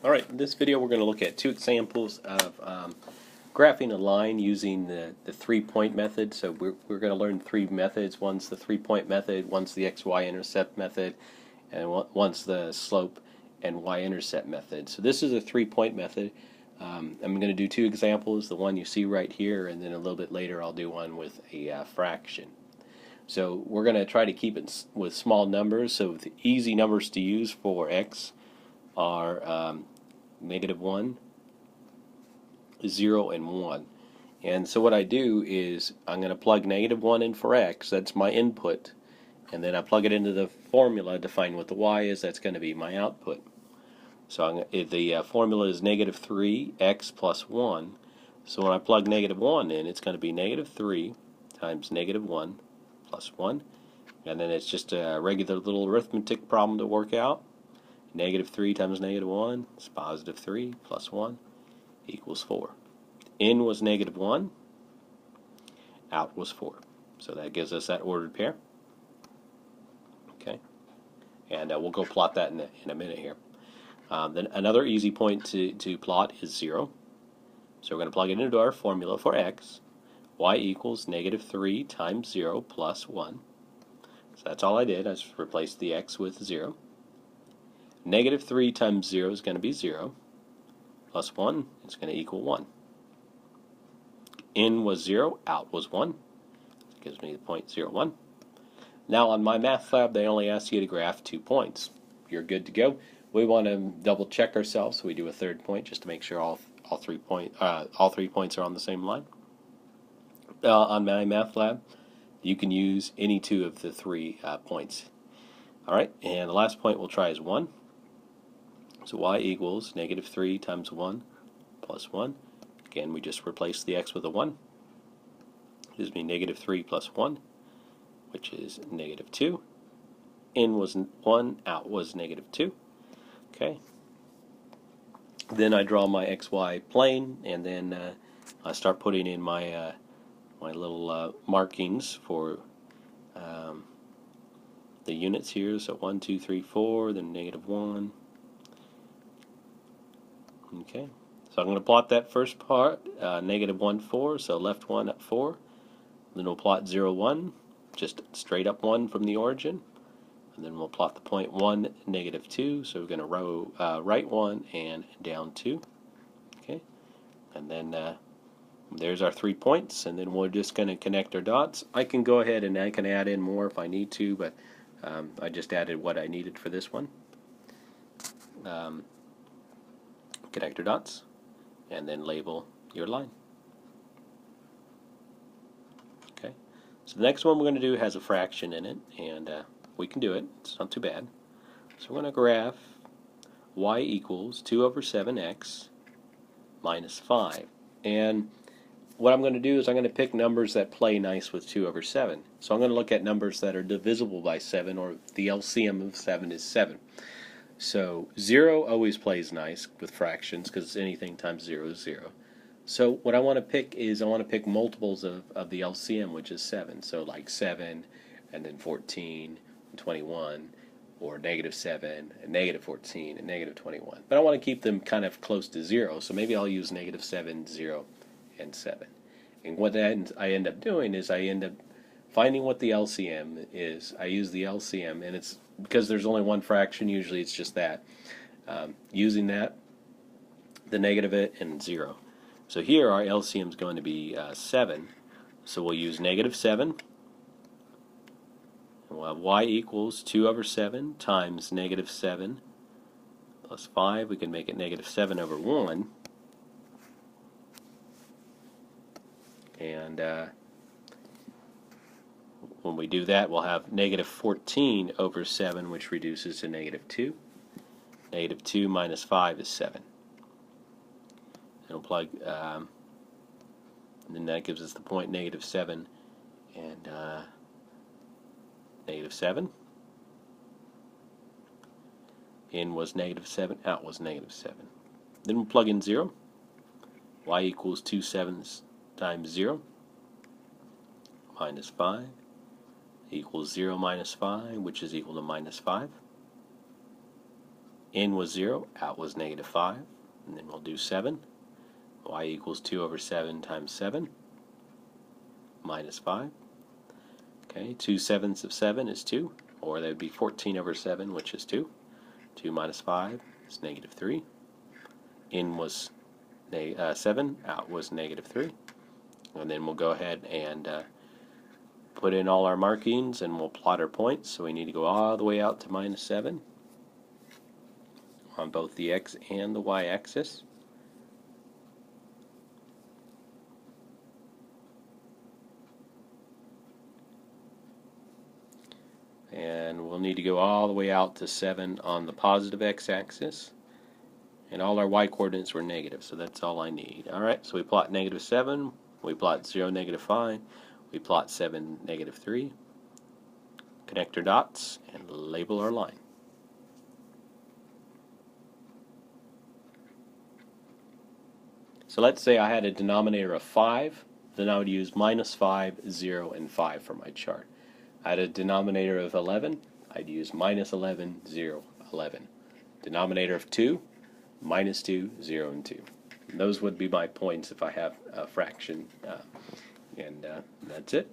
Alright, in this video we're going to look at two examples of graphing a line using the 3-point method. So we're going to learn three methods. One's the 3-point method, one's the x-y-intercept method, and one's the slope and y-intercept method. So this is a 3-point method. I'm going to do two examples, the one you see right here, and then a little bit later I'll do one with a fraction. So we're going to try to keep it with small numbers. So the easy numbers to use for x are -1, 0, and 1. And so what I do is I'm going to plug -1 in for x, that's my input, and then I plug it into the formula to find what the y is, that's going to be my output. So the formula is -3x plus 1. So when I plug -1 in, it's going to be -3 times -1 plus 1. And then it's just a regular little arithmetic problem to work out. -3 times -1 is +3 plus 1 equals 4. In was -1, out was 4. So that gives us that ordered pair. Okay, and we'll go plot that in a minute here. Then another easy point to plot is 0. So we're going to plug it into our formula for x. Y equals -3 times 0 plus 1. So that's all I did. I just replaced the x with 0. -3 times 0 is going to be 0, plus 1 is going to equal 1. In was 0, out was 1. That gives me the point 0, 1. Now on MyMathLab, they only ask you to graph 2 points. You're good to go. We want to double check ourselves, so we do a third point just to make sure all 3 points are on the same line. On MyMathLab, you can use any two of the 3 points. Alright, and the last point we'll try is 1. So y equals -3 times 1 plus 1. Again, we just replace the x with a 1. Gives me -3 plus 1, which is -2. In was 1, out was -2. Okay. Then I draw my xy plane, and then I start putting in my my little markings for the units here. So 1, 2, 3, 4, then -1. Okay, so I'm going to plot that first part, -1, 4, so left 1 up 4. Then we'll plot 0, 1, just straight up 1 from the origin. And then we'll plot the point 1, -2, so we're going to row right 1 and down 2. Okay, and then there's our 3 points, and then we're just going to connect our dots. I can go ahead and I can add in more if I need to, but I just added what I needed for this one. Connector dots, and then label your line. Okay, so the next one we're going to do has a fraction in it, and we can do it. It's not too bad. So we're going to graph y equals 2/7x minus 5. And what I'm going to do is I'm going to pick numbers that play nice with 2/7. So I'm going to look at numbers that are divisible by 7, or the LCM of 7 is 7. So 0 always plays nice with fractions because anything times 0 is 0. So what I want to pick is I want to pick multiples of the LCM, which is 7. So like 7 and then 14 and 21, or -7 and -14 and -21. But I want to keep them kind of close to 0, so maybe I'll use -7, 0, and 7. And what I end up doing is I end up finding what the LCM is. I use the LCM, and it's because there's only one fraction, usually it's just that. Using that, the negative it, and 0. So here our LCM is going to be 7. So we'll use -7. And we'll have y equals 2/7 times -7 plus 5. We can make it -7/1. And when we do that, we'll have -14/7, which reduces to -2. -2 minus 5 is 7. And we'll plug, and then that gives us the point -7 and -7. In was -7, out was -7. Then we'll plug in 0. Y equals 2/7 times 0 minus 5 equals 0 minus 5, which is equal to -5. In was 0, out was negative 5, and then we'll do 7. Y equals 2 over 7 times 7, minus 5. Okay, 2 sevenths of 7 is 2, or that would be 14 over 7, which is 2. 2 minus 5 is negative 3. In was 7, out was negative 3. And then we'll go ahead and put in all our markings and we'll plot our points. So we need to go all the way out to minus 7 on both the x and the y axis. And we'll need to go all the way out to 7 on the positive x-axis. And all our y coordinates were negative, so that's all I need. Alright, so we plot negative 7, we plot 0, negative 5, we plot 7, negative 3. Connect our dots and label our line. So let's say I had a denominator of 5, then I would use minus 5, 0, and 5 for my chart. I had a denominator of 11, I'd use minus 11, 0, 11. Denominator of 2, minus 2, 0, and 2. And those would be my points if I have a fraction, and that's it.